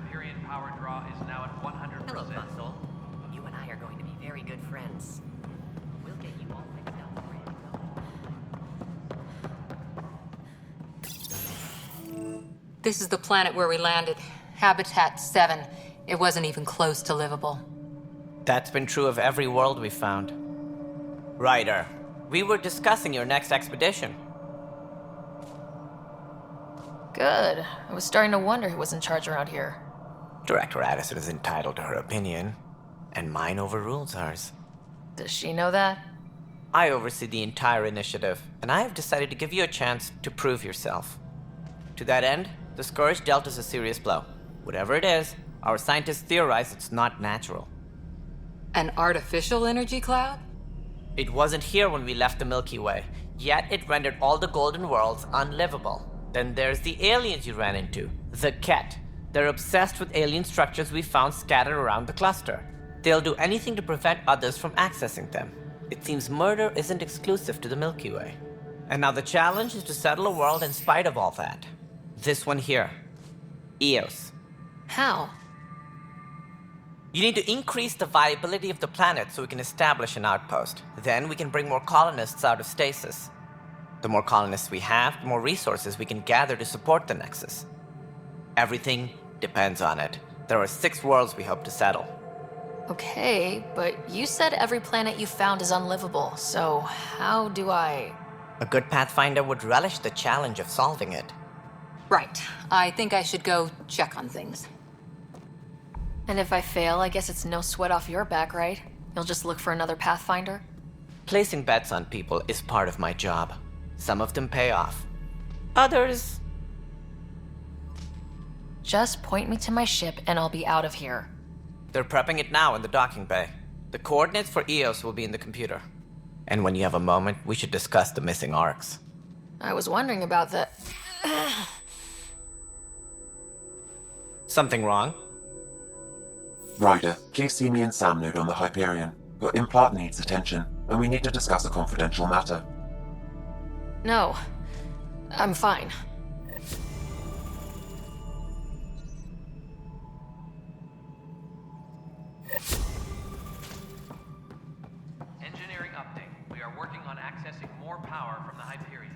Hyperion power draw is now at 100%. Hello, Muscle. You and I are going to be very good friends. We'll get you all fixed up and ready to go. This is the planet where we landed. Habitat 7. It wasn't even close to livable. That's been true of every world we've found. Ryder, we were discussing your next expedition. Good. I was starting to wonder who was in charge around here. Director Addison is entitled to her opinion, and mine overrules hers. Does she know that? I oversee the entire initiative, and I have decided to give you a chance to prove yourself. To that end, the Scourge dealt us a serious blow. Whatever it is, our scientists theorize it's not natural. An artificial energy cloud? It wasn't here when we left the Milky Way, yet it rendered all the golden worlds unlivable. Then there's the aliens you ran into, the Ket. They're obsessed with alien structures we found scattered around the cluster. They'll do anything to prevent others from accessing them. It seems murder isn't exclusive to the Milky Way. And now the challenge is to settle a world in spite of all that. This one here. Eos. How? You need to increase the viability of the planet so we can establish an outpost. Then we can bring more colonists out of stasis. The more colonists we have, the more resources we can gather to support the Nexus. Everything depends on it. There are 6 worlds we hope to settle. Okay, but you said every planet you found is unlivable, so how do I... A good Pathfinder would relish the challenge of solving it. Right. I think I should go check on things. And if I fail, I guess it's no sweat off your back, right? You'll just look for another Pathfinder? Placing bets on people is part of my job. Some of them pay off. Others... Just point me to my ship and I'll be out of here. They're prepping it now in the docking bay. The coordinates for Eos will be in the computer. And when you have a moment, we should discuss the missing arcs. I was wondering about the... Something wrong? Ryder, please see me and Sam Node on the Hyperion. Your implant needs attention, and we need to discuss a confidential matter. No. I'm fine. Engineering update. We are working on accessing more power from the Hyperion.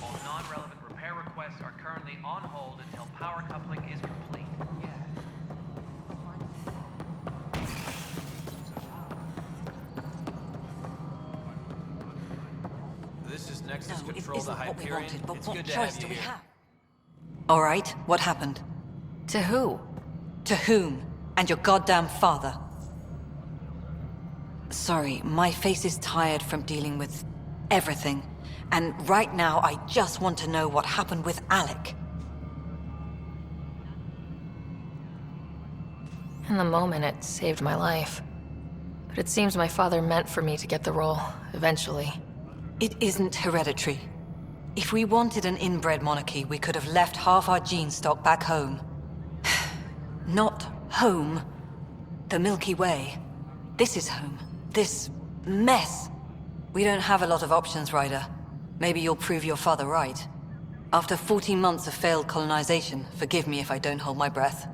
All non-relevant repair requests are currently on hold until power coupling is complete. This is Nexus No, it Control, the isn't what we Hyperion. wanted, but It's what good to choice have do you we here. have? All right, what happened? To who? To whom? And your goddamn father. Sorry, my face is tired from dealing with everything. And right now, I just want to know what happened with Alec. In the moment, it saved my life. But it seems my father meant for me to get the role, eventually. It isn't hereditary. If we wanted an inbred monarchy, we could have left half our gene stock back home. Not home. The Milky Way. This is home. This mess. We don't have a lot of options, Ryder. Maybe you'll prove your father right. After 14 months of failed colonization, forgive me if I don't hold my breath.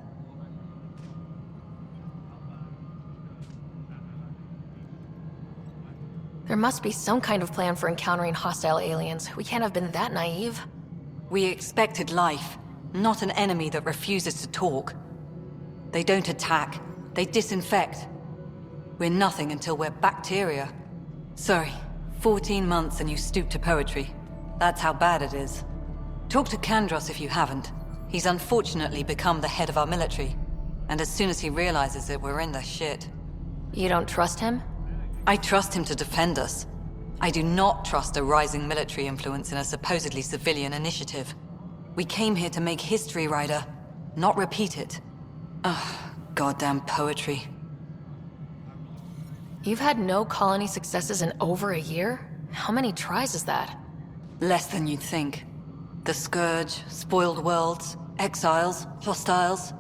There must be some kind of plan for encountering hostile aliens. We can't have been that naive. We expected life, not an enemy that refuses to talk. They don't attack, they disinfect. We're nothing until we're bacteria. Sorry, 14 months and you stoop to poetry. That's how bad it is. Talk to Kandros if you haven't. He's unfortunately become the head of our military. And as soon as he realizes it, we're in the shit. You don't trust him? I trust him to defend us. I do not trust a rising military influence in a supposedly civilian initiative. We came here to make history, Ryder, not repeat it. Ugh, goddamn poetry. You've had no colony successes in over a year? How many tries is that? Less than you'd think. The Scourge, spoiled worlds, exiles, hostiles.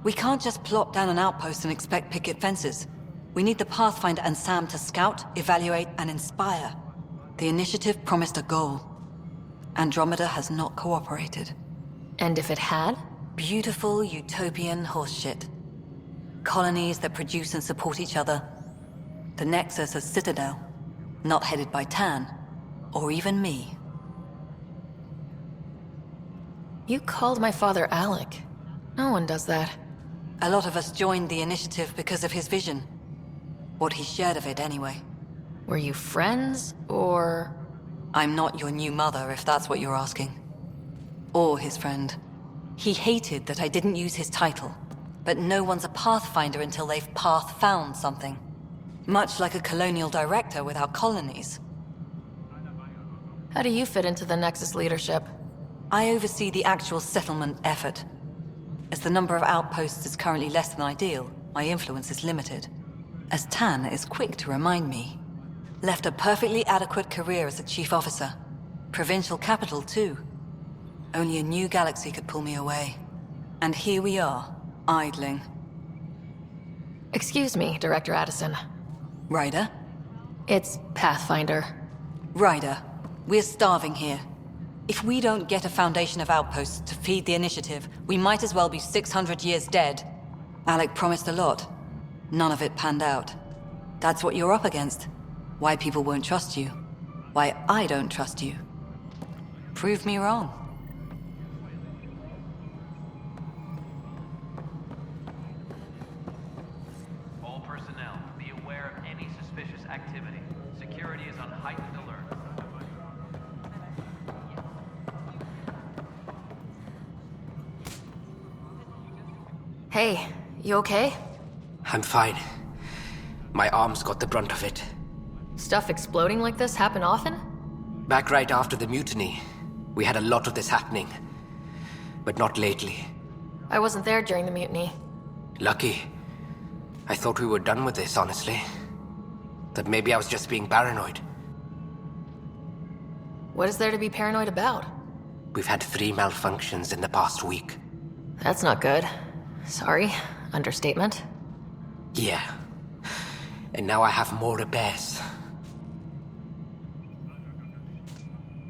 We can't just plop down an outpost and expect picket fences. We need the Pathfinder and Sam to scout, evaluate, and inspire. The initiative promised a goal. Andromeda has not cooperated. And if it had? Beautiful utopian horseshit. Colonies that produce and support each other. The Nexus a citadel, not headed by Tan, or even me. You called my father Alec. No one does that. A lot of us joined the initiative because of his vision. What he shared of it, anyway. Were you friends, or... I'm not your new mother, if that's what you're asking. Or his friend. He hated that I didn't use his title. But no one's a Pathfinder until they've path-found something. Much like a colonial director without colonies. How do you fit into the Nexus leadership? I oversee the actual settlement effort. As the number of outposts is currently less than ideal, my influence is limited. As Tan is quick to remind me. Left a perfectly adequate career as a chief officer. Provincial capital, too. Only a new galaxy could pull me away. And here we are, idling. Excuse me, Director Addison. Ryder? It's Pathfinder. Ryder, we're starving here. If we don't get a foundation of outposts to feed the initiative, we might as well be 600 years dead. Alec promised a lot. None of it panned out. That's what you're up against. Why people won't trust you. Why I don't trust you. Prove me wrong. All personnel, be aware of any suspicious activity. Security is on heightened alert. Hey, you okay? I'm fine. My arms got the brunt of it. Stuff exploding like this happen often? Back right after the mutiny, we had a lot of this happening. But not lately. I wasn't there during the mutiny. Lucky. I thought we were done with this, honestly. That maybe I was just being paranoid. What is there to be paranoid about? We've had 3 malfunctions in the past week. That's not good. Sorry, understatement. Yeah. And now I have more repairs.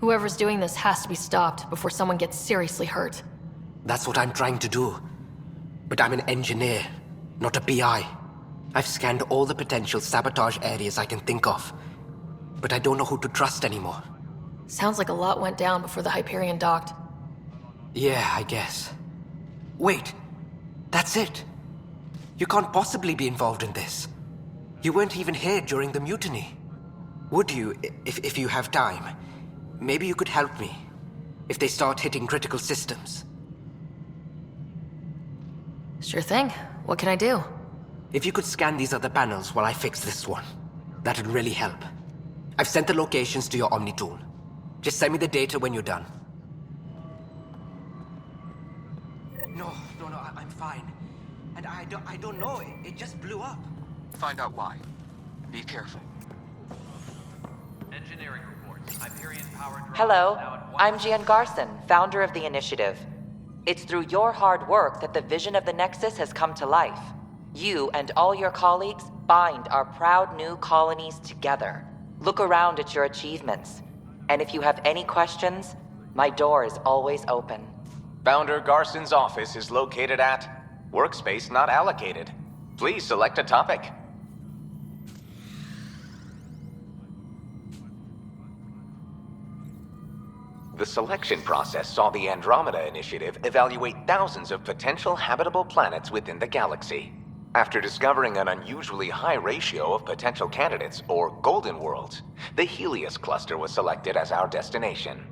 Whoever's doing this has to be stopped before someone gets seriously hurt. That's what I'm trying to do. But I'm an engineer, not a PI. I've scanned all the potential sabotage areas I can think of. But I don't know who to trust anymore. Sounds like a lot went down before the Hyperion docked. Yeah, I guess. Wait. That's it. You can't possibly be involved in this. You weren't even here during the mutiny. Would you, if you have time? Maybe you could help me. If they start hitting critical systems. Sure thing. What can I do? If you could scan these other panels while I fix this one, that'd really help. I've sent the locations to your Omni tool. Just send me the data when you're done. No, I'm fine. And I don't know, it just blew up. Find out why. Be careful. Engineering reports. Hyperion power drive Hello, is now at I'm Gian Garson, founder of the initiative. It's through your hard work that the vision of the Nexus has come to life. You and all your colleagues bind our proud new colonies together. Look around at your achievements. And if you have any questions, my door is always open. Founder Garson's office is located at Workspace Not Allocated. Please select a topic. The selection process saw the Andromeda Initiative evaluate thousands of potential habitable planets within the galaxy. After discovering an unusually high ratio of potential candidates, or golden worlds, the Helios cluster was selected as our destination.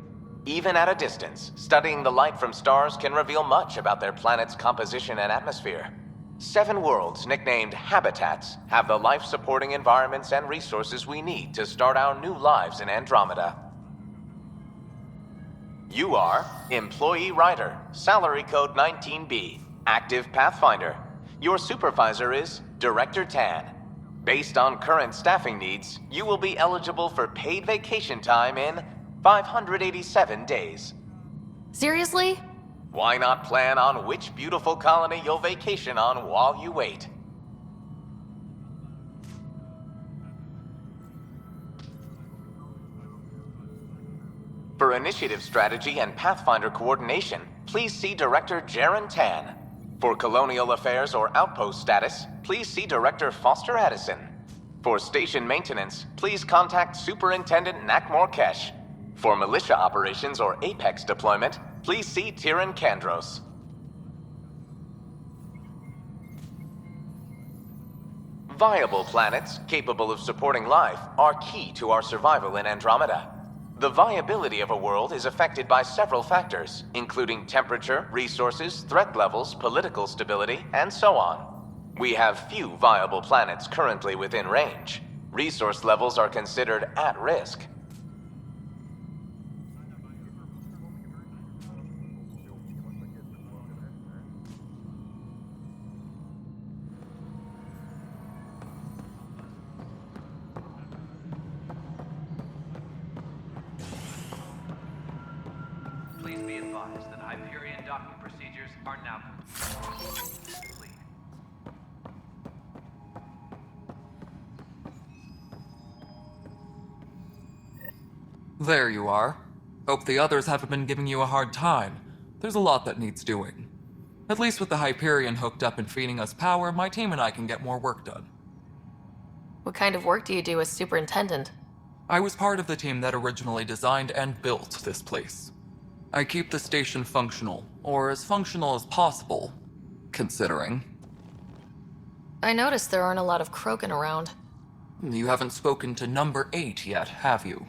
Even at a distance, studying the light from stars can reveal much about their planet's composition and atmosphere. 7 worlds, nicknamed habitats, have the life-supporting environments and resources we need to start our new lives in Andromeda. You are Employee Rider, Salary Code 19B, Active Pathfinder. Your supervisor is Director Tan. Based on current staffing needs, you will be eligible for paid vacation time in 587 days. Seriously? Why not plan on which beautiful colony you'll vacation on while you wait? For initiative strategy and Pathfinder coordination, please see Director Jaren Tan. For Colonial Affairs or Outpost status, please see Director Foster Addison. For station maintenance, please contact Superintendent Nakmor Kesh. For militia operations or Apex deployment, please see Tyran Kandros. Viable planets capable of supporting life are key to our survival in Andromeda. The viability of a world is affected by several factors, including temperature, resources, threat levels, political stability, and so on. We have few viable planets currently within range. Resource levels are considered at risk. Please be advised that Hyperion docking procedures are now complete. There you are. Hope the others haven't been giving you a hard time. There's a lot that needs doing. At least with the Hyperion hooked up and feeding us power, my team and I can get more work done. What kind of work do you do as superintendent? I was part of the team that originally designed and built this place. I keep the station functional, or as functional as possible, considering. I noticed there aren't a lot of Krogan around. You haven't spoken to number 8 yet, have you?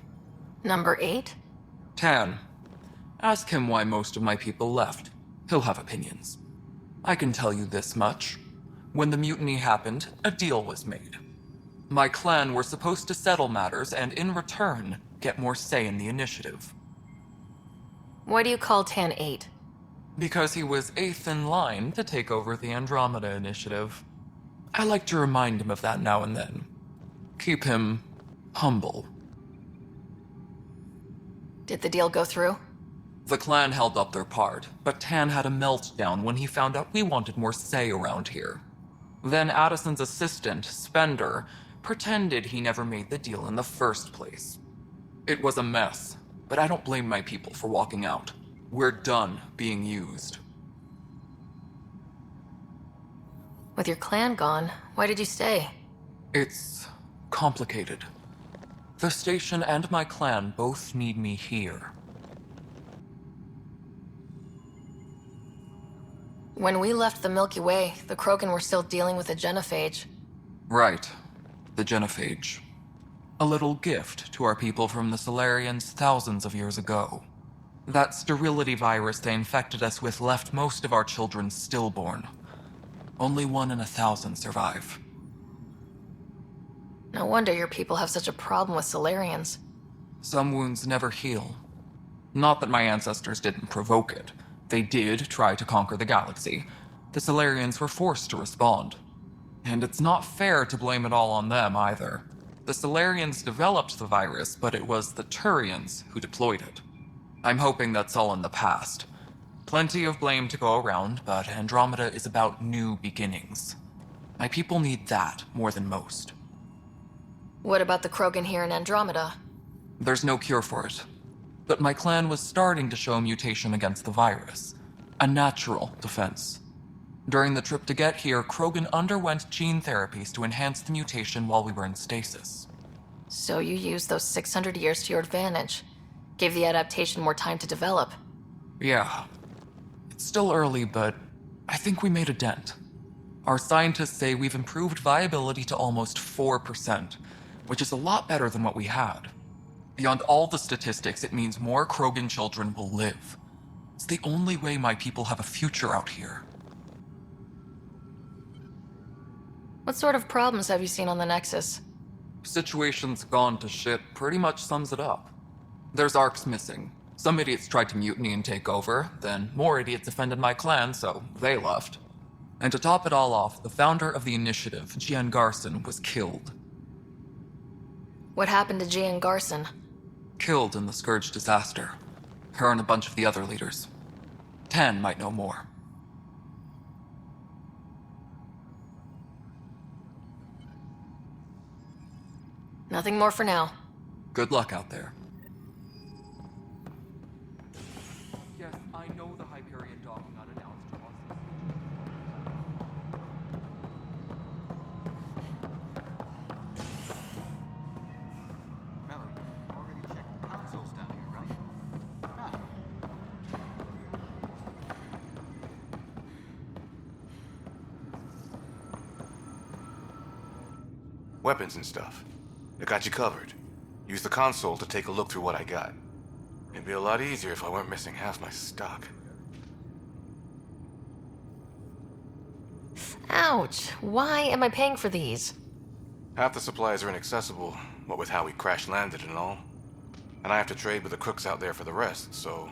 Number 8? Tan. Ask him why most of my people left. He'll have opinions. I can tell you this much. When the mutiny happened, a deal was made. My clan were supposed to settle matters and, in return, get more say in the initiative. Why do you call Tan 8? Because he was 8th in line to take over the Andromeda initiative. I like to remind him of that now and then. Keep him humble. Did the deal go through? The clan held up their part, but Tan had a meltdown when he found out we wanted more say around here. Then Addison's assistant, Spender, pretended he never made the deal in the first place. It was a mess, but I don't blame my people for walking out. We're done being used. With your clan gone, why did you stay? It's complicated. The station and my clan both need me here. When we left the Milky Way, the Krogan were still dealing with the genophage. Right. The genophage. A little gift to our people from the Solarians thousands of years ago. That sterility virus they infected us with left most of our children stillborn. Only 1 in 1,000 survive. No wonder your people have such a problem with Solarians. Some wounds never heal. Not that my ancestors didn't provoke it. They did try to conquer the galaxy. The Solarians were forced to respond. And it's not fair to blame it all on them either. The Solarians developed the virus, but it was the Turians who deployed it. I'm hoping that's all in the past. Plenty of blame to go around, but Andromeda is about new beginnings. My people need that more than most. What about the Krogan here in Andromeda? There's no cure for it. But my clan was starting to show mutation against the virus. A natural defense. During the trip to get here, Krogan underwent gene therapies to enhance the mutation while we were in stasis. So you used those 600 years to your advantage. Gave the adaptation more time to develop. Yeah. It's still early, but I think we made a dent. Our scientists say we've improved viability to almost 4%, which is a lot better than what we had. Beyond all the statistics, it means more Krogan children will live. It's the only way my people have a future out here. What sort of problems have you seen on the Nexus? Situation's gone to shit pretty much sums it up. There's arcs missing. Some idiots tried to mutiny and take over, then more idiots offended my clan, so they left. And to top it all off, the founder of the initiative, Gian Garson, was killed. What happened to Gian Garson? Killed in the Scourge disaster. Her and a bunch of the other leaders. Tan might know more. Nothing more for now. Good luck out there. Yes, I know the Hyperion Weapons and stuff. I got you covered. Use the console to take a look through what I got. It'd be a lot easier if I weren't missing half my stock. Ouch. Why am I paying for these? Half the supplies are inaccessible, what with how we crash-landed and all. And I have to trade with the crooks out there for the rest, so...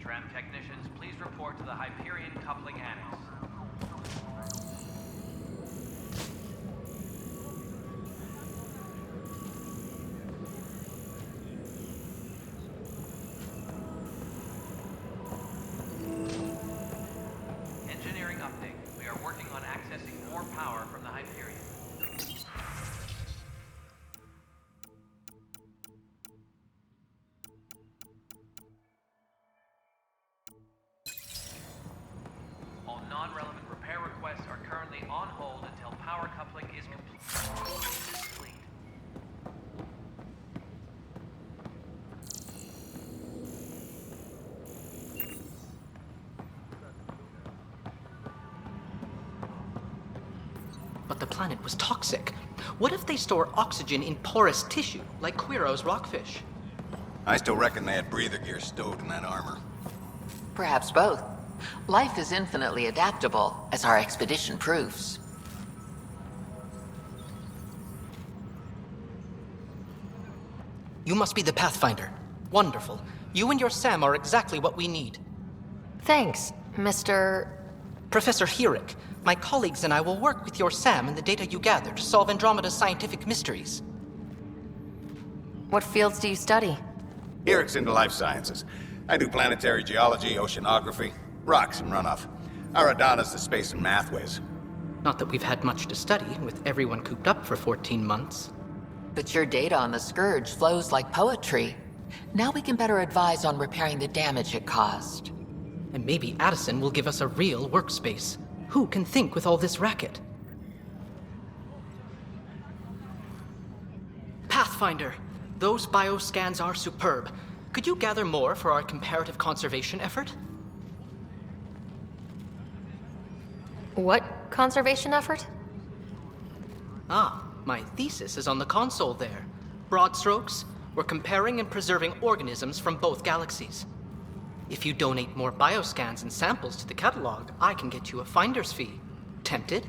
Tram technicians, please report to the Hyperion coupling annex. Engineering update. We are working on accessing more power from the Hyperion. All non-relevant repair requests are currently on hold until power coupling is complete. But the planet was toxic. What if they store oxygen in porous tissue, like Quiro's rockfish? I still reckon they had breather gear stowed in that armor. Perhaps both. Life is infinitely adaptable, as our expedition proves. You must be the Pathfinder. Wonderful. You and your Sam are exactly what we need. Thanks, Mr. Professor Herrick, my colleagues and I will work with your Sam and the data you gather to solve Andromeda's scientific mysteries. What fields do you study? Herrick's into life sciences. I do planetary geology, oceanography, rocks and runoff. Aradana's the space and math whiz. Not that we've had much to study, with everyone cooped up for 14 months. But your data on the Scourge flows like poetry. Now we can better advise on repairing the damage it caused. And maybe Addison will give us a real workspace. Who can think with all this racket? Pathfinder, those bioscans are superb. Could you gather more for our comparative conservation effort? What conservation effort? Ah, my thesis is on the console there. Broad strokes, we're comparing and preserving organisms from both galaxies. If you donate more bioscans and samples to the catalog, I can get you a finder's fee. Tempted?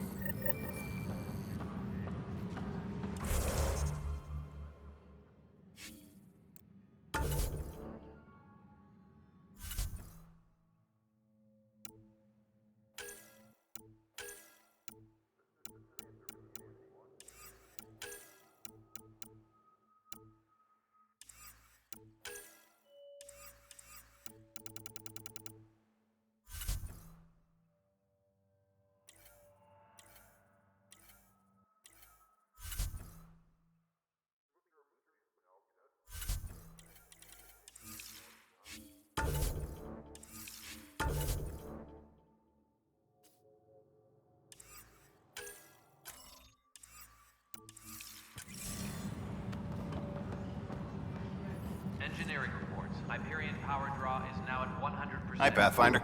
Engineering reports. Hyperion power draw is now at 100%. Hi, Pathfinder.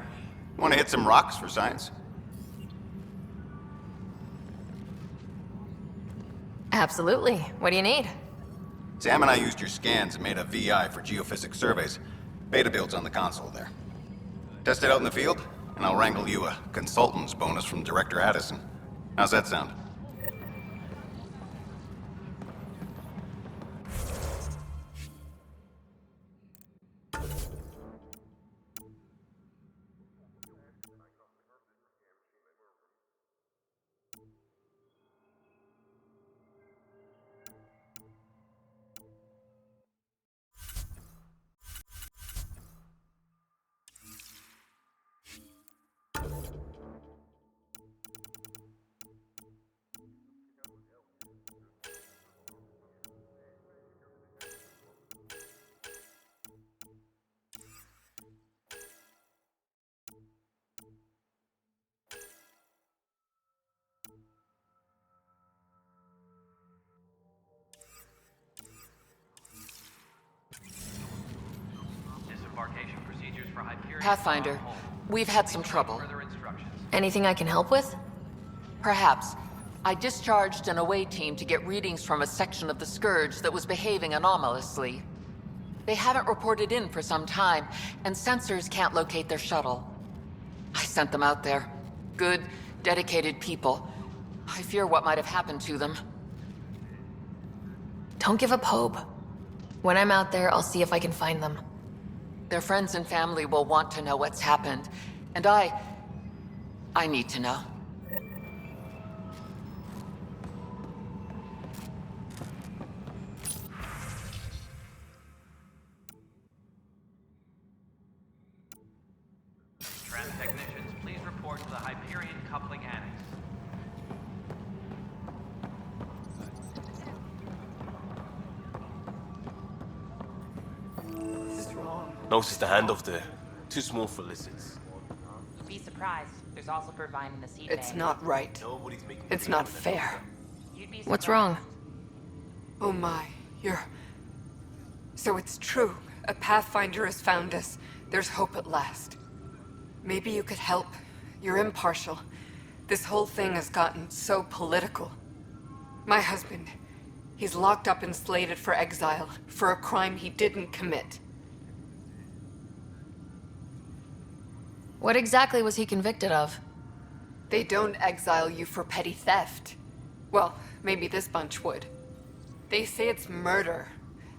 Want to hit some rocks for science? Absolutely. What do you need? Sam and I used your scans and made a VI for geophysics surveys. Beta builds on the console there. Test it out in the field, and I'll wrangle you a consultant's bonus from Director Addison. How's that sound? Disembarkation procedures for Hyperion. Pathfinder, we've had some trouble. Further instructions. Anything I can help with? Perhaps. I discharged an away team to get readings from a section of the Scourge that was behaving anomalously. They haven't reported in for some time, and sensors can't locate their shuttle. I sent them out there. Good, dedicated people. I fear what might have happened to them. Don't give up hope. When I'm out there, I'll see if I can find them. Their friends and family will want to know what's happened, and I need to know. Tram technicians, please report to the Hyperion coupling annex. Notice the handoff there. Too small for lizards. You'd be surprised. There's also purvine in the sea. It's not right. Nobody's making It's not fair. What's wrong? Oh my, you're... So it's true. A Pathfinder has found us. There's hope at last. Maybe you could help. You're impartial. This whole thing has gotten so political. My husband, he's locked up and slated for exile for a crime he didn't commit. What exactly was he convicted of? They don't exile you for petty theft. Well, maybe this bunch would. They say it's murder.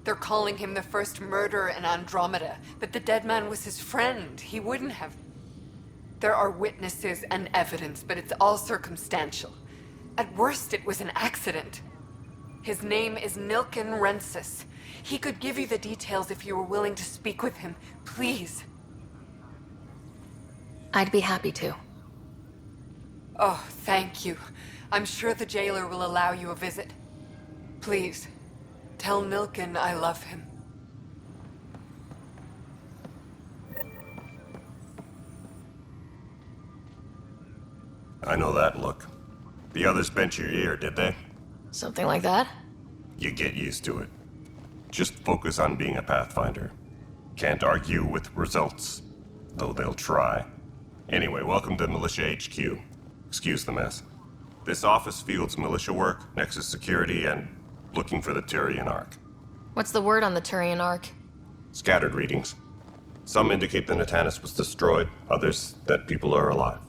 They're calling him the first murderer in Andromeda, but the dead man was his friend. He wouldn't have... There are witnesses and evidence, but it's all circumstantial. At worst, it was an accident. His name is Nilken Rensis. He could give you the details if you were willing to speak with him. Please. I'd be happy to. Oh, thank you. I'm sure the jailer will allow you a visit. Please, tell Nilken I love him. I know that look. The others bent your ear, did they? Something like that? You get used to it. Just focus on being a Pathfinder. Can't argue with results, though they'll try. Anyway, welcome to Militia HQ. Excuse the mess. This office fields militia work, Nexus security, and looking for the Turian Ark. What's the word on the Turian Ark? Scattered readings. Some indicate the Natanus was destroyed, others that people are alive.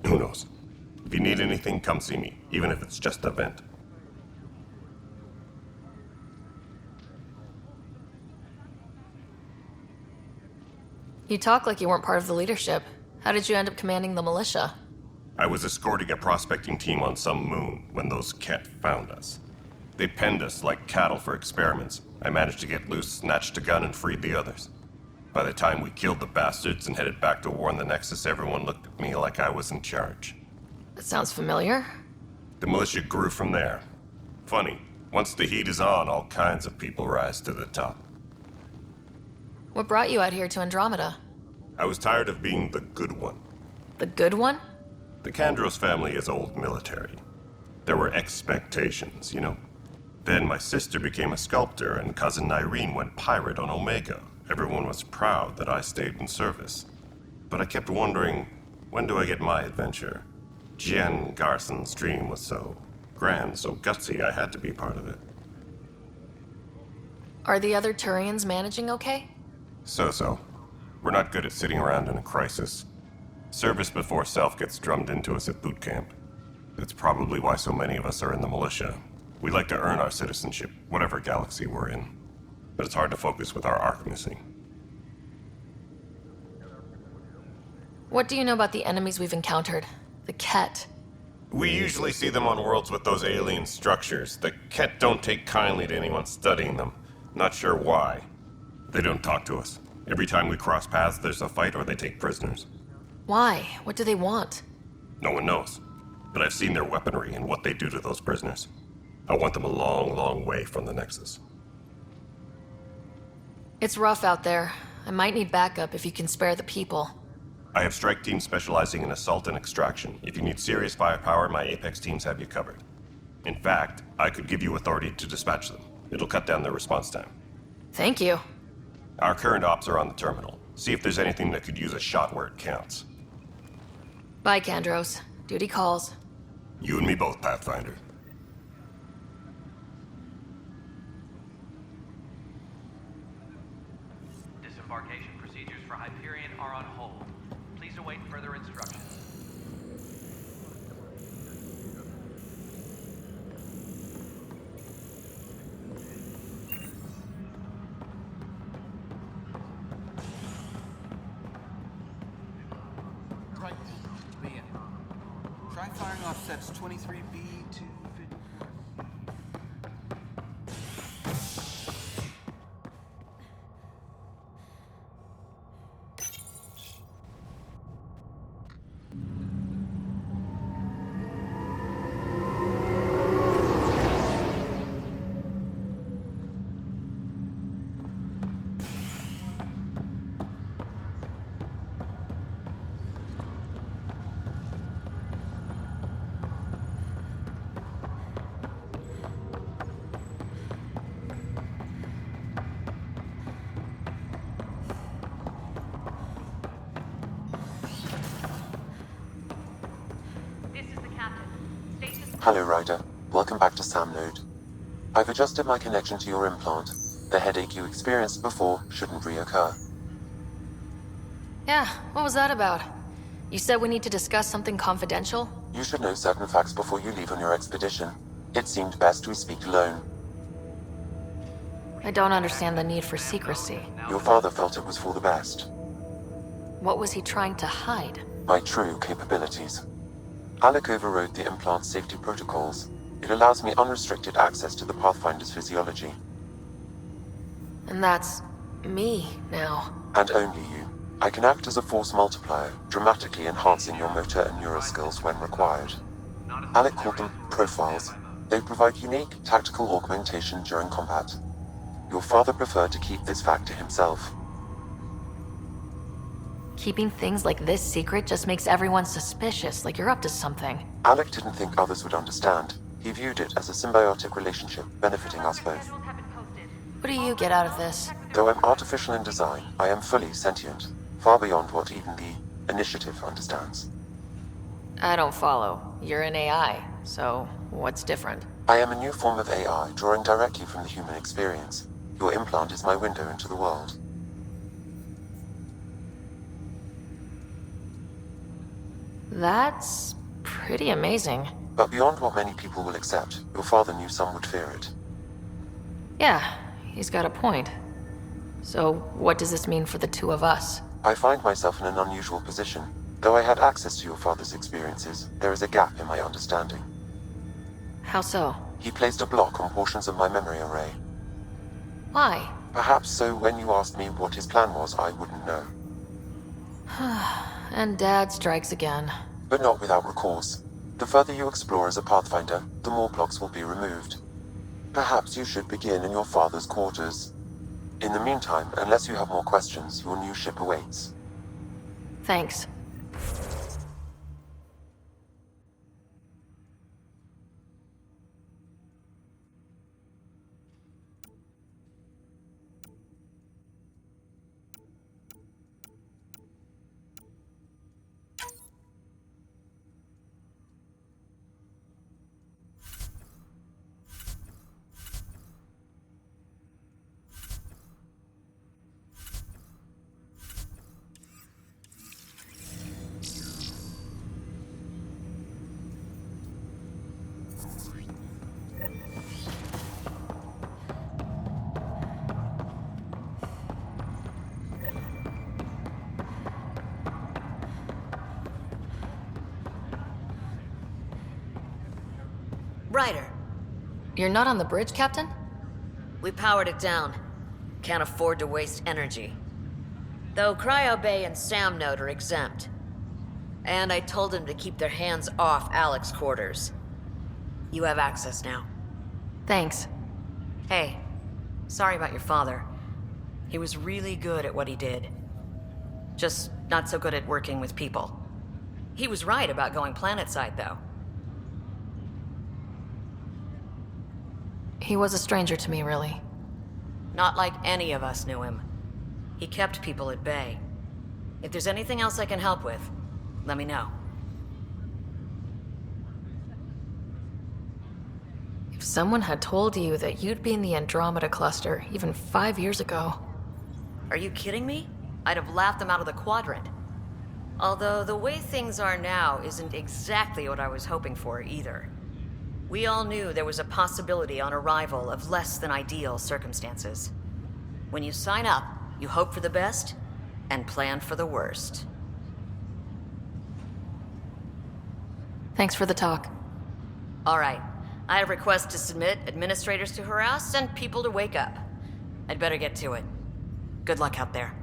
Who knows? If you need anything, come see me, even if it's just a vent. You talk like you weren't part of the leadership. How did you end up commanding the militia? I was escorting a prospecting team on some moon when those Ket found us. They penned us like cattle for experiments. I managed to get loose, snatched a gun, and freed the others. By the time we killed the bastards and headed back to warn the Nexus, everyone looked at me like I was in charge. That sounds familiar. The militia grew from there. Funny, once the heat is on, all kinds of people rise to the top. What brought you out here to Andromeda? I was tired of being the good one. The good one? The Kandros family is old military. There were expectations, you know. Then my sister became a sculptor and cousin Irene went pirate on Omega. Everyone was proud that I stayed in service. But I kept wondering, when do I get my adventure? Jen Garson's dream was so grand, so gutsy, I had to be part of it. Are the other Turians managing okay? So-so. We're not good at sitting around in a crisis. Service before self gets drummed into us at boot camp. That's probably why so many of us are in the militia. We like to earn our citizenship, whatever galaxy we're in. But it's hard to focus with our arc missing. What do you know about the enemies we've encountered? The Ket? We usually see them on worlds with those alien structures. The Ket don't take kindly to anyone studying them. Not sure why. They don't talk to us. Every time we cross paths, there's a fight or they take prisoners. Why? What do they want? No one knows. But I've seen their weaponry and what they do to those prisoners. I want them a long, long way from the Nexus. It's rough out there. I might need backup if you can spare the people. I have strike teams specializing in assault and extraction. If you need serious firepower, my Apex teams have you covered. In fact, I could give you authority to dispatch them. It'll cut down their response time. Thank you. Our current ops are on the terminal. See if there's anything that could use a shot where it counts. Bye, Kandros. Duty calls. You and me both, Pathfinder. Disembarkation procedures for Hyperion are on hold. Please await further instructions. Right. Me in. Try firing off sets 23B to 50. Hello, Ryder. Welcome back to Sam Node. I've adjusted my connection to your implant. The headache you experienced before shouldn't reoccur. Yeah, what was that about? You said we need to discuss something confidential? You should know certain facts before you leave on your expedition. It seemed best we speak alone. I don't understand the need for secrecy. Your father felt it was for the best. What was he trying to hide? My true capabilities. Alec overrode the implant's safety protocols. It allows me unrestricted access to the Pathfinder's physiology. And that's me now. And only you. I can act as a force multiplier, dramatically enhancing your motor and neural skills when required. Alec called them profiles. They provide unique tactical augmentation during combat. Your father preferred to keep this fact to himself. Keeping things like this secret just makes everyone suspicious, like you're up to something. Alec didn't think others would understand. He viewed it as a symbiotic relationship, benefiting us both. What do you get out of this? Though I'm artificial in design, I am fully sentient, far beyond what even the Initiative understands. I don't follow. You're an AI, so what's different? I am a new form of AI, drawing directly from the human experience. Your implant is my window into the world. That's pretty amazing. But beyond what many people will accept, your father knew some would fear it. Yeah, he's got a point. So, what does this mean for the two of us? I find myself in an unusual position. Though I had access to your father's experiences, there is a gap in my understanding. How so? He placed a block on portions of my memory array. Why? Perhaps so when you asked me what his plan was, I wouldn't know. And Dad strikes again. But not without recourse. The further you explore as a Pathfinder, the more blocks will be removed. Perhaps you should begin in your father's quarters. In the meantime, unless you have more questions, your new ship awaits. Thanks. Ryder. You're not on the bridge, Captain? We powered it down. Can't afford to waste energy. Though Cryo Bay and Sam Node are exempt. And I told them to keep their hands off Alec's quarters. You have access now. Thanks. Hey, sorry about your father. He was really good at what he did. Just not so good at working with people. He was right about going planetside, though. He was a stranger to me, really. Not like any of us knew him. He kept people at bay. If there's anything else I can help with, let me know. If someone had told you that you'd be in the Andromeda cluster even 5 years ago... Are you kidding me? I'd have laughed them out of the quadrant. Although the way things are now isn't exactly what I was hoping for either. We all knew there was a possibility on arrival of less than ideal circumstances. When you sign up, you hope for the best and plan for the worst. Thanks for the talk. All right. I have requests to submit, administrators to harass, and people to wake up. I'd better get to it. Good luck out there.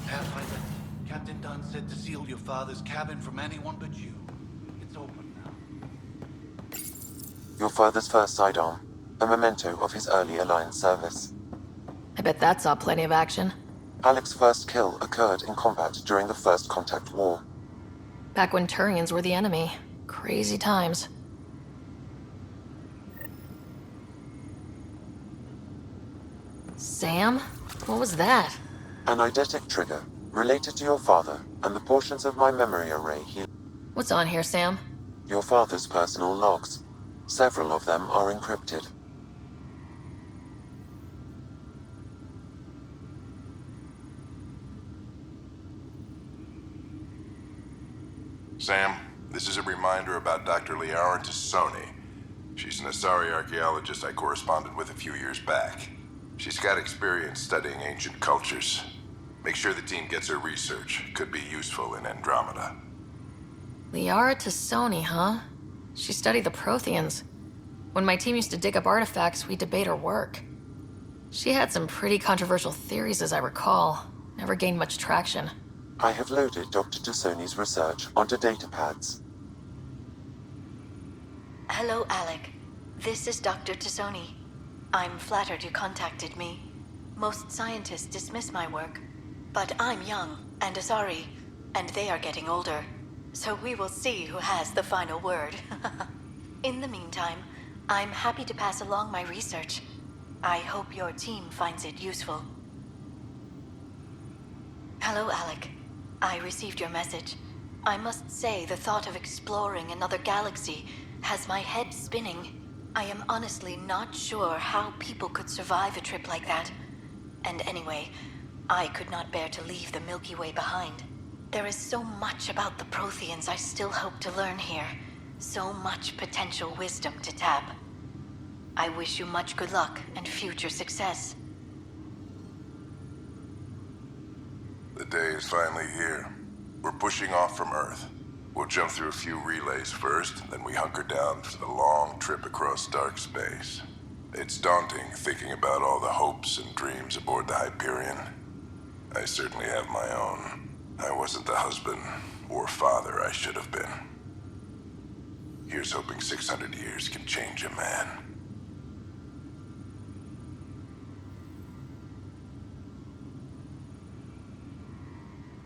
Pathfinder, Captain Dunn said to seal your father's cabin from anyone but you. It's open now. Your father's first sidearm, a memento of his early Alliance service. I bet that saw plenty of action. Alec's first kill occurred in combat during the First Contact War. Back when Turians were the enemy. Crazy times. Sam? What was that? An eidetic trigger, related to your father, and the portions of my memory array he... What's on here, Sam? Your father's personal logs. Several of them are encrypted. Sam, this is a reminder about Dr. Liara Tassoni. She's an Asari archaeologist I corresponded with a few years back. She's got experience studying ancient cultures. Make sure the team gets her research. Could be useful in Andromeda. Liara Tassoni, huh? She studied the Protheans. When my team used to dig up artifacts, we'd debate her work. She had some pretty controversial theories, as I recall. Never gained much traction. I have loaded Dr. Tassoni's research onto data pads. Hello, Alec. This is Dr. Tassoni. I'm flattered you contacted me. Most scientists dismiss my work, but I'm young and Asari, and they are getting older. So we will see who has the final word. In the meantime, I'm happy to pass along my research. I hope your team finds it useful. Hello, Alec. I received your message. I must say the thought of exploring another galaxy has my head spinning. I am honestly not sure how people could survive a trip like that. And anyway, I could not bear to leave the Milky Way behind. There is so much about the Protheans I still hope to learn here. So much potential wisdom to tap. I wish you much good luck and future success. The day is finally here. We're pushing off from Earth. We'll jump through a few relays first, then we hunker down for the long trip across dark space. It's daunting thinking about all the hopes and dreams aboard the Hyperion. I certainly have my own. I wasn't the husband or father I should have been. Here's hoping 600 years can change a man.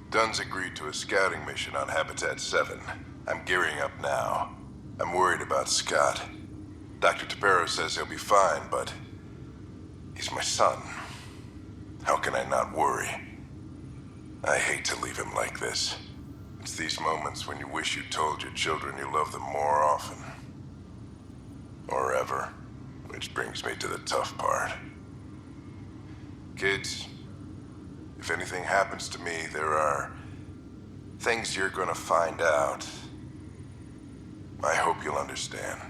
Dunn's agreed to a scouting mission on Habitat 7. I'm gearing up now. I'm worried about Scott. Dr. Tapero says he'll be fine, but he's my son. How can I not worry? I hate to leave him like this. It's these moments when you wish you told your children you love them more often. Or ever. Which brings me to the tough part. Kids, if anything happens to me, there are things you're gonna find out. I hope you'll understand.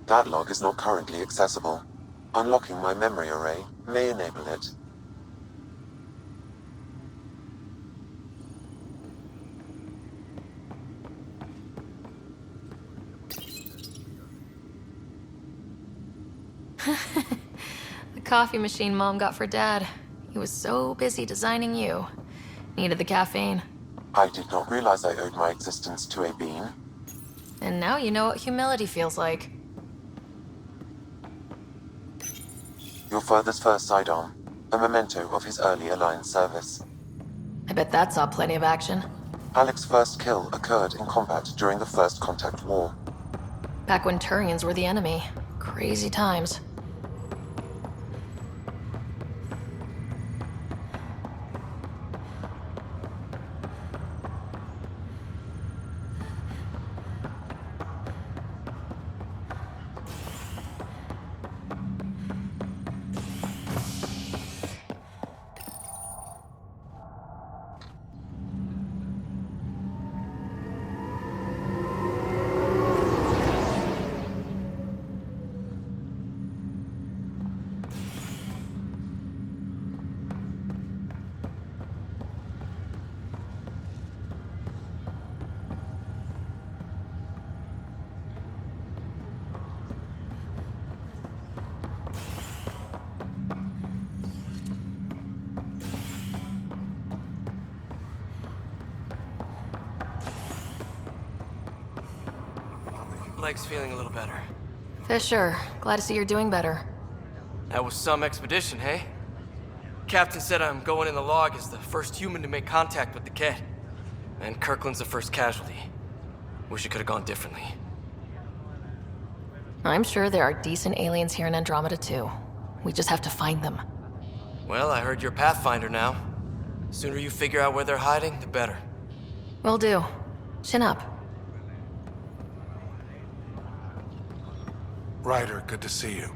That log is not currently accessible. Unlocking my memory array may enable it. The coffee machine Mom got for Dad. He was so busy designing you. Needed the caffeine. I did not realize I owed my existence to a bean. And now you know what humility feels like. Your father's first sidearm, a memento of his early Alliance service. I bet that saw plenty of action. Alec's first kill occurred in combat during the First Contact War. Back when Turians were the enemy. Crazy times. Leg's feeling a little better. Fisher, glad to see you're doing better. That was some expedition, hey? Captain said I'm going in the log as the first human to make contact with the kid. And Kirkland's the first casualty. Wish it could have gone differently. I'm sure there are decent aliens here in Andromeda too. We just have to find them. Well, I heard you're Pathfinder now. Sooner you figure out where they're hiding, the better. Will do. Chin up. Ryder, good to see you.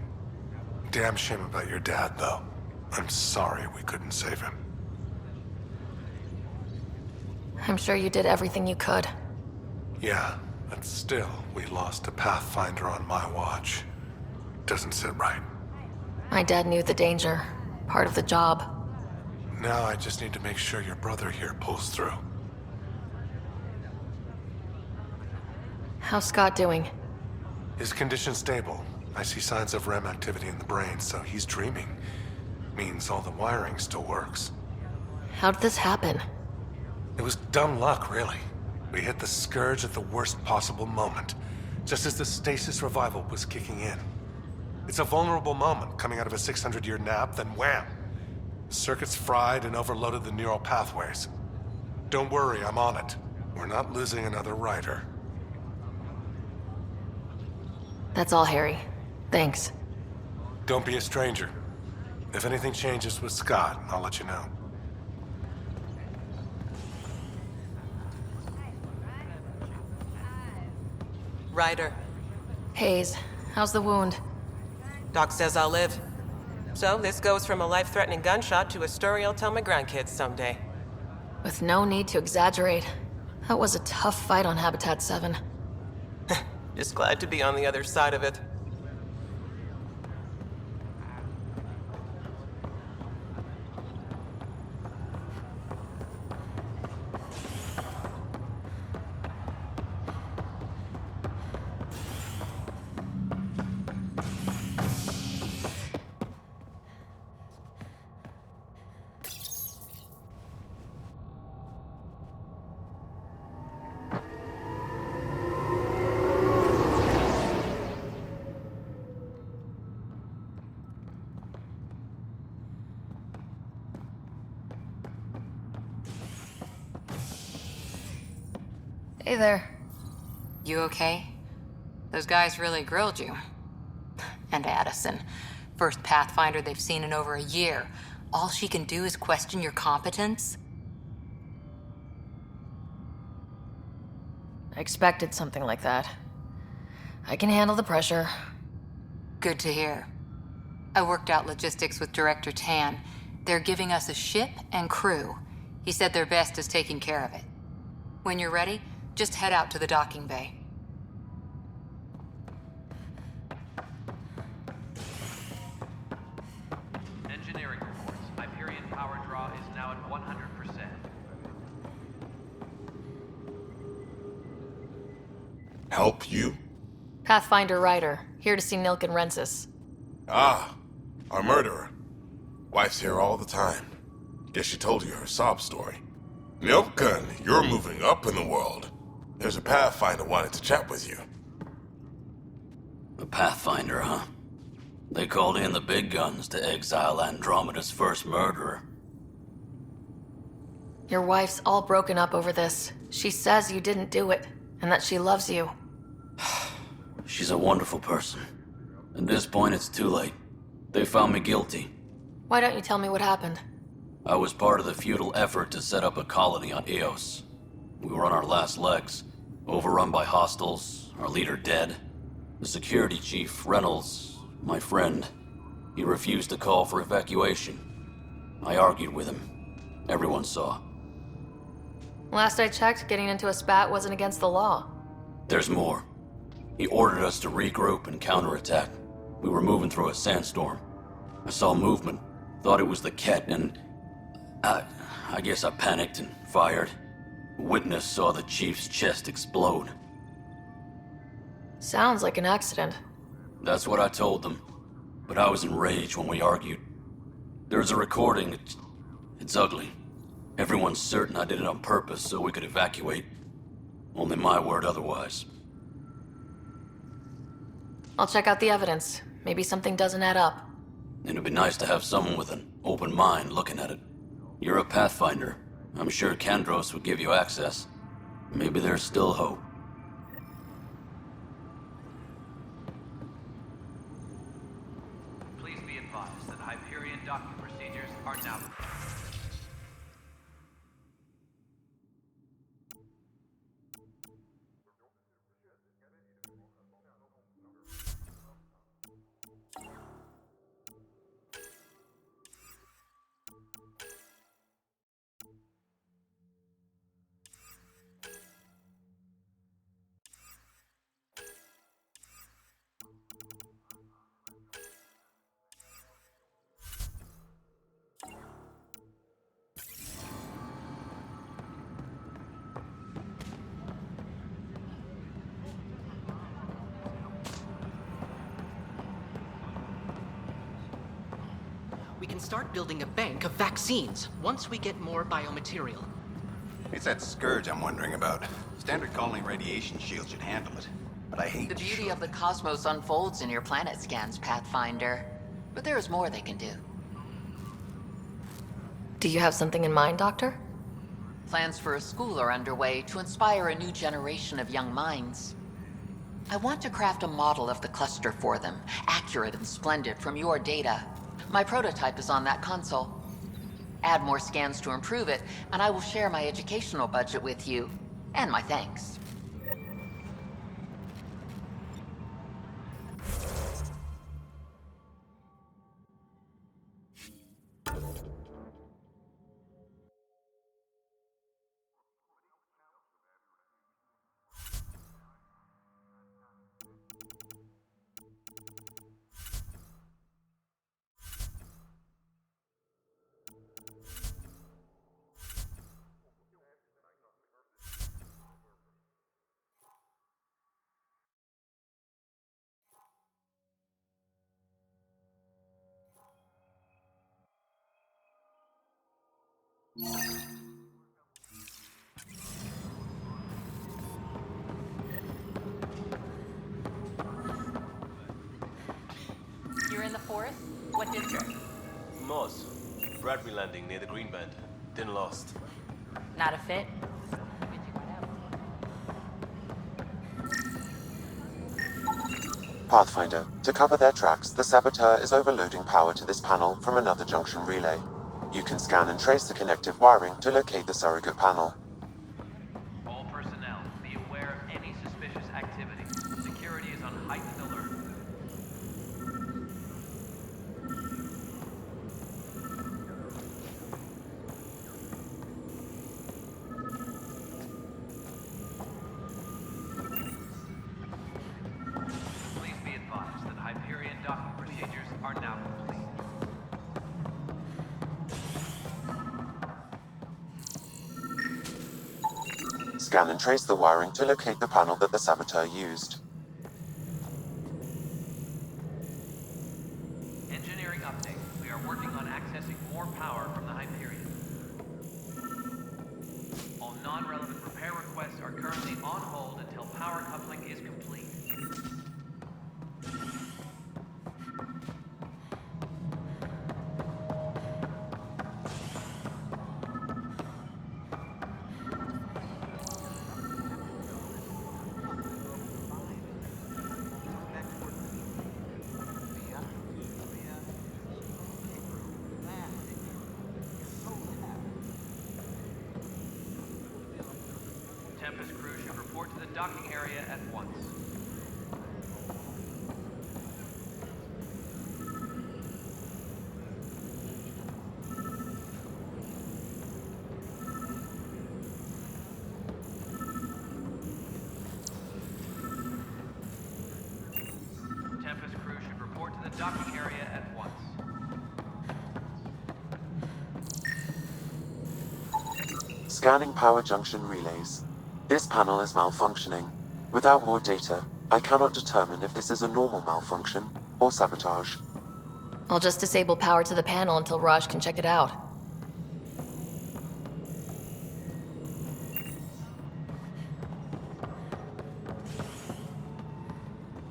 Damn shame about your dad, though. I'm sorry we couldn't save him. I'm sure you did everything you could. Yeah, but still, we lost a Pathfinder on my watch. Doesn't sit right. My dad knew the danger. Part of the job. Now I just need to make sure your brother here pulls through. How's Scott doing? His condition's stable. I see signs of REM activity in the brain, so he's dreaming. Means all the wiring still works. How did this happen? It was dumb luck, really. We hit the Scourge at the worst possible moment. just as the stasis revival was kicking in. It's a vulnerable moment coming out of a 600-year nap, then wham! The circuit's fried and overloaded the neural pathways. Don't worry, I'm on it. We're not losing another writer. That's all, Harry. Thanks. Don't be a stranger. If anything changes with Scott, I'll let you know. Ryder. Hayes, how's the wound? Doc says I'll live. So this goes from a life-threatening gunshot to a story I'll tell my grandkids someday. With no need to exaggerate. That was a tough fight on Habitat 7. Just glad to be on the other side of it. Hey there. You okay? Those guys really grilled you. And Addison. First Pathfinder they've seen in over a year. All she can do is question your competence? I expected something like that. I can handle the pressure. Good to hear. I worked out logistics with Director Tan. They're giving us a ship and crew. He said their best is taking care of it. When you're ready, just head out to the docking bay. Engineering reports. Hyperion power draw is now at 100%. Help you? Pathfinder Ryder, here to see Nilk and Rensis. Ah, our murderer. Wife's here all the time. Guess she told you her sob story. Nilkan, you're moving up in the world. There's a Pathfinder wanted to chat with you. A Pathfinder, huh? They called in the big guns to exile Andromeda's first murderer. Your wife's all broken up over this. She says you didn't do it, and that she loves you. She's a wonderful person. At this point, it's too late. They found me guilty. Why don't you tell me what happened? I was part of the futile effort to set up a colony on Eos. We were on our last legs, overrun by hostiles, our leader dead. The security chief, Reynolds, my friend, he refused to call for evacuation. I argued with him. Everyone saw. Last I checked, getting into a spat wasn't against the law. There's more. He ordered us to regroup and counterattack. We were moving through a sandstorm. I saw movement, thought it was the Ket, and I guess I panicked and fired. Witness saw the chief's chest explode. Sounds like an accident. That's what I told them. But I was enraged when we argued. There's a recording. It's ugly. Everyone's certain I did it on purpose so we could evacuate. Only my word otherwise. I'll check out the evidence. Maybe something doesn't add up. It'd be nice to have someone with an open mind looking at it. You're a Pathfinder. I'm sure Kandros would give you access. Maybe there's still hope. Please be advised that Hyperion docking procedures are now... We can start building a bank of vaccines once we get more biomaterial. It's that scourge I'm wondering about. Standard colony radiation shield should handle it. but I hate The beauty of the cosmos unfolds in your planet scans, Pathfinder. But there is more they can do. Do you have something in mind, Doctor? Plans for a school are underway to inspire a new generation of young minds. I want to craft a model of the cluster for them, accurate and splendid from your data. My prototype is on that console. Add more scans to improve it, and I will share my educational budget with you, and my thanks. You're in the forest? What district? Moss. Bradbury Landing near the Green Band. Didn't lost. Not a fit? Pathfinder, to cover their tracks, the saboteur is overloading power to this panel from another junction relay. You can scan and trace the connective wiring to locate the surrogate panel. All personnel, be aware of any suspicious activity. Security is on heightened alert. Please be advised that Hyperion docking procedures are now complete. Scan and trace the wiring to locate the panel that the saboteur used. Engineering update. We are working on accessing more power from the Hyperion. All non-relevant repair requests are currently on hold until power coupling is complete. Tempest crew should report to the docking area at once. Tempest crew should report to the docking area at once. Scanning power junction relays. This panel is malfunctioning. Without more data, I cannot determine if this is a normal malfunction or sabotage. I'll just disable power to the panel until Raj can check it out.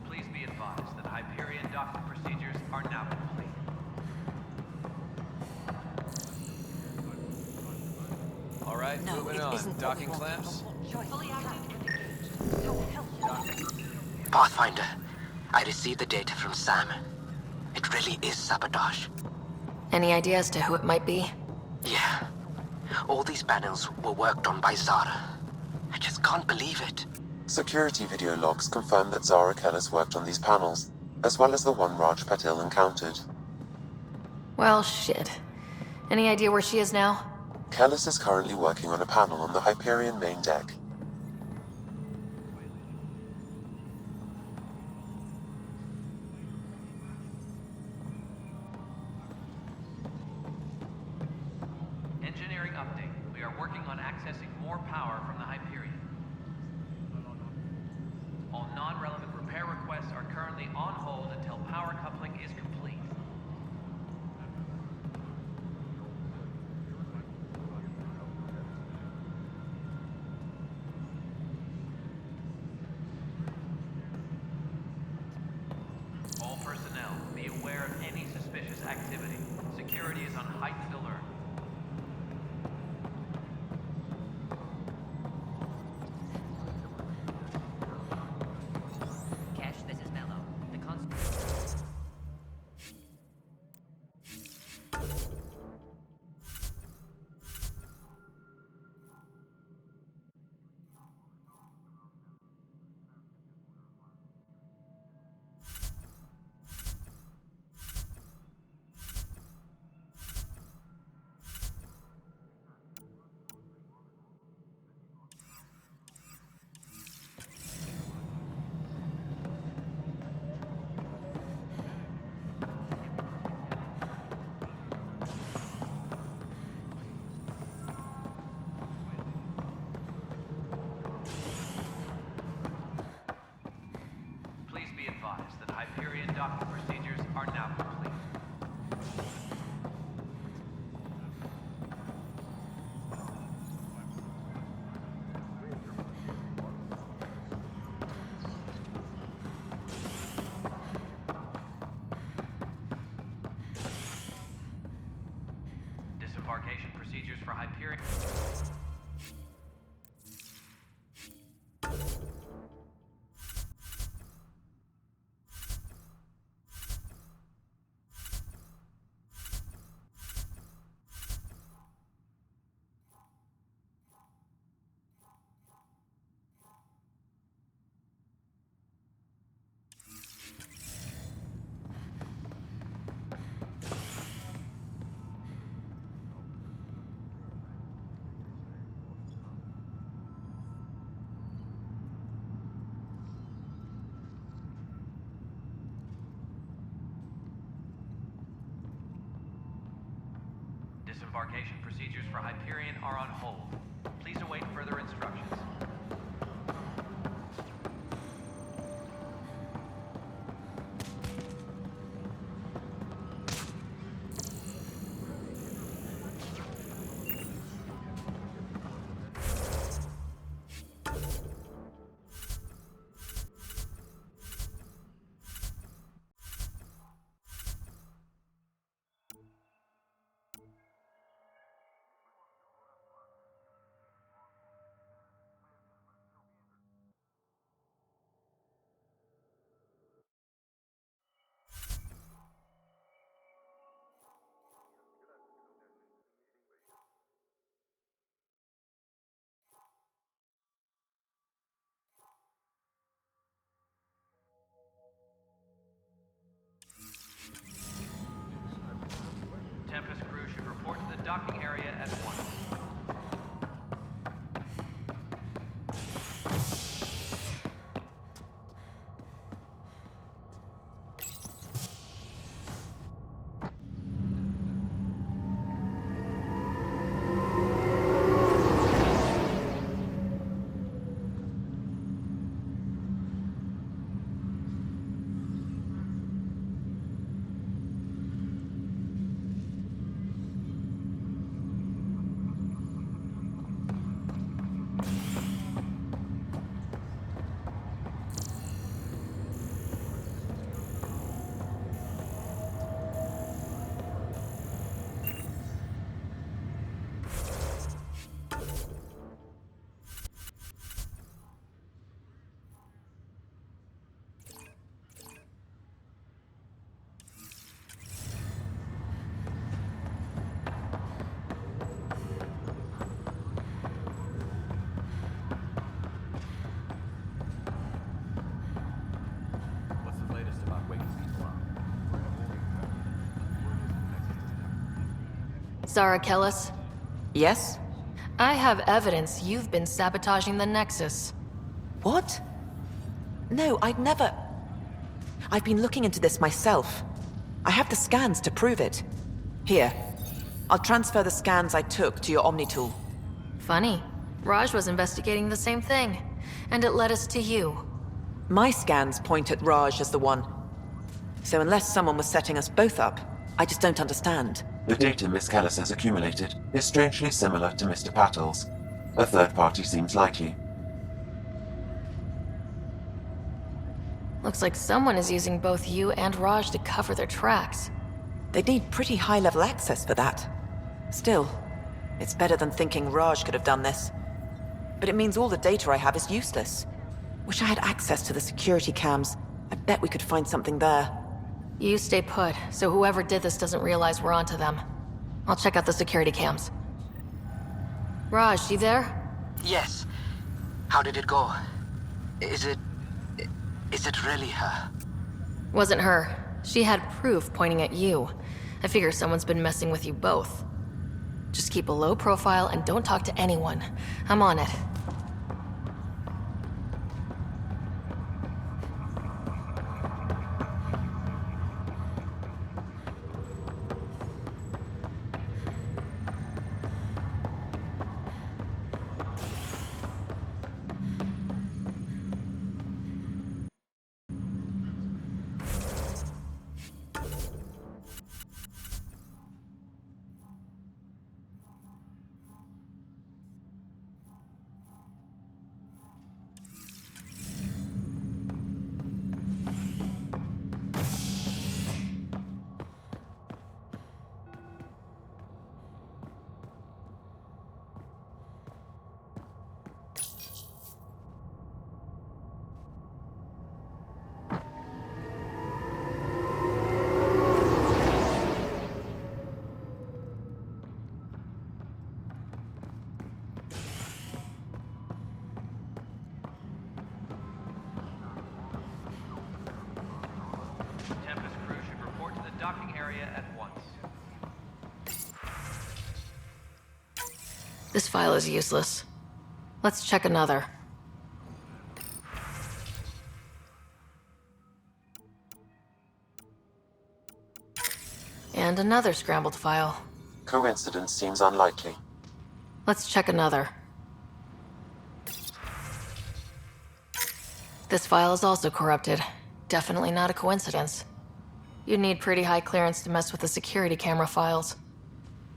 Please be advised that Hyperion docking procedures are now complete. All right, moving on. Docking clamps. Pathfinder, I received the data from Sam. It really is sabotage. Any idea as to who it might be? Yeah. All these panels were worked on by Zara. I just can't believe it. Security video logs confirm that Zara Kellis worked on these panels, as well as the one Raj Patil encountered. Well, shit. Any idea where she is now? Kellis is currently working on a panel on the Hyperion main deck. Engineering update. We are working on accessing more power from the Hyperion. All non-relevant repair requests are currently on hold until power coupling is complete. security is on heightened alert. Cash, this is Mello. The constable. Please be advised that Hyperion docking procedures are now complete. Disembarkation procedures for Hyperion. Disembarkation procedures for Hyperion are on hold. Please await further instructions. Tempest crew should report to the docking area at once. Zara Kellis? Yes? I have evidence you've been sabotaging the Nexus. What? No, I'd never... I've been looking into this myself. I have the scans to prove it. Here. I'll transfer the scans I took to your Omni tool. Funny. Raj was investigating the same thing, and it led us to you. My scans point at Raj as the one. So unless someone was setting us both up, I just don't understand. The data Miss Kellis has accumulated is strangely similar to Mr. Patel's. A third party seems likely. Looks like someone is using both you and Raj to cover their tracks. They'd need pretty high-level access for that. Still, it's better than thinking Raj could have done this. But it means all the data I have is useless. Wish I had access to the security cams. I bet we could find something there. You stay put, so whoever did this doesn't realize we're onto them. I'll check out the security cams. Raj, you there? Yes. How did it go? Is it really her? Wasn't her. She had proof pointing at you. I figure someone's been messing with you both. Just keep a low profile and don't talk to anyone. I'm on it. Tempest crew should report to the docking area at once. This file is useless. Let's check another. And another scrambled file. Coincidence seems unlikely. Let's check another. This file is also corrupted. Definitely not a coincidence. You'd need pretty high clearance to mess with the security camera files.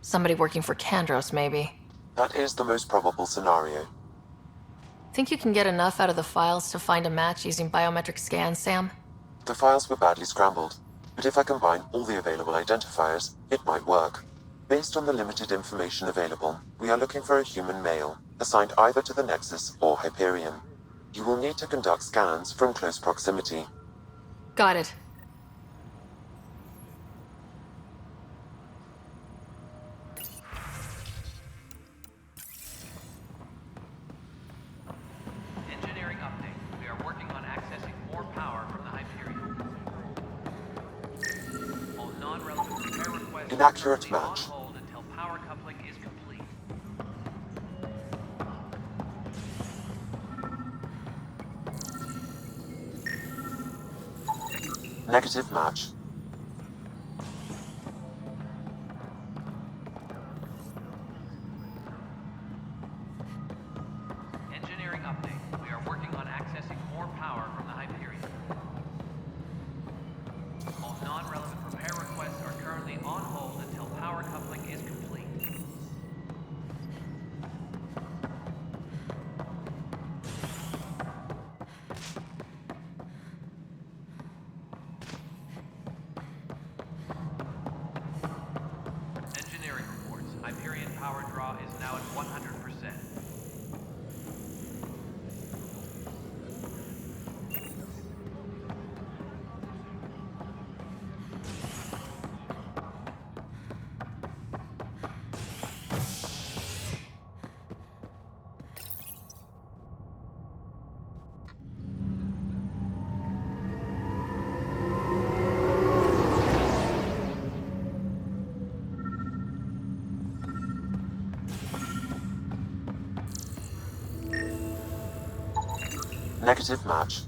Somebody working for Kandros, maybe. That is the most probable scenario. Think you can get enough out of the files to find a match using biometric scans, Sam? The files were badly scrambled, but if I combine all the available identifiers, it might work. Based on the limited information available, we are looking for a human male, assigned either to the Nexus or Hyperion. You will need to conduct scans from close proximity. Got it. Engineering update. We are working on accessing more power from the Hyperion. All non-relevant repair requests Inaccurate are match. on hold until power coupling is complete. Negative match. Engineering update. We are working on accessing more power from the Hyperion. All non-relevant repair requests are currently on hold until power coupling is complete. Engineering reports. Hyperion power draw is now at 100%. Negative match.